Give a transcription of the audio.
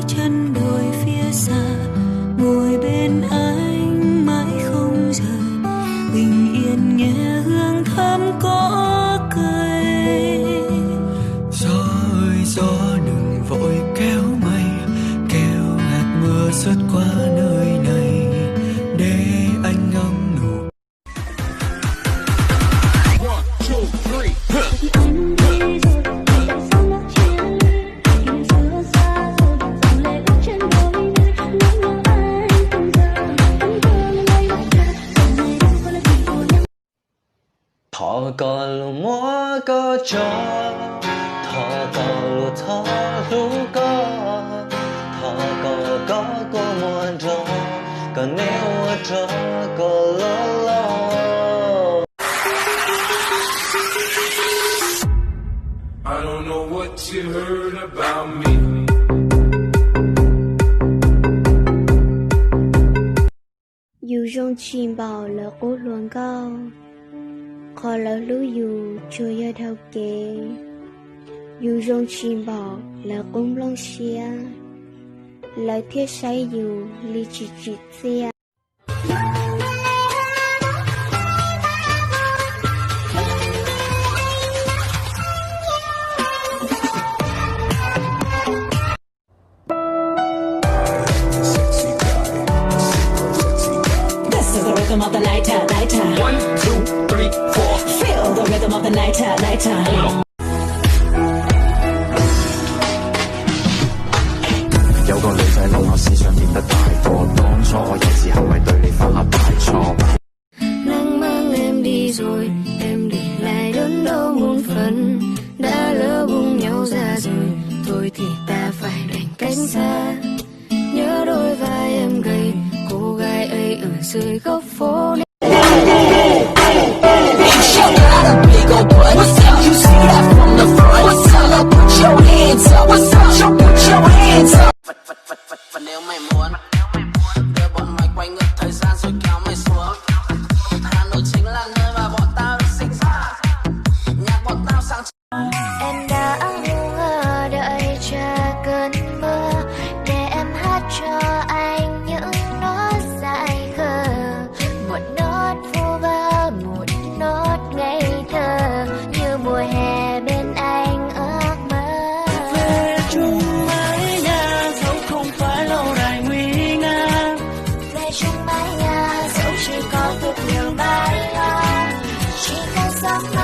chân đồi phía xa, ngồi bên anh mãi không rời, bình yên nghe hương thơm cỏ cây. Gió ơi gió đừng vội kéo mây, kéo hạt mưa rớt qua nơi này để anh ngâm nụ. Thọ cò lù múa có cho, thọ cò lù thọ lù thọ cò có cô muốn cho, còn nếu cho có lo. I don't know what you heard about me. Dù trong chim bào là cố luận cao, khó là lũ dù chưa ra thao kê. Dù trong chim bào là cũng lòng xia, lại thiết say dù li chỉ xia. Of the nighttime, nighttime. 1, 2, 3, 4. Feel the rhythm of the nighttime, nighttime.有個女仔諗我思想變得大個，當初我有時候咪對你犯下大錯。Nắng mang em đi rồi, em để lại đớn đau muôn phần. Đã lỡ buông nhau ra rồi, thôi thì ta phải đành cách xa. Nhớ đôi vai em gầy, cô gái ấy ở dưới góc phố. Và nếu mày muốn đưa bọn mày quay ngược thời gian rồi kéo mày xuống, Hà Nội chính là nơi mà bọn tao được sinh ra, nhạc bọn tao sáng. Em đã ngu ngơ đợi chờ cơn mưa để em hát cho anh những nốt dài khờ, một nốt vu vơ, một nốt ngây thơ như mùa hè bên anh ước mơ. Về chung mái nhà dẫu không phải lâu đài nguy nga, Về chung mái nhà dẫu chỉ có thật nhiều mái hoa, chỉ có giấc mơ.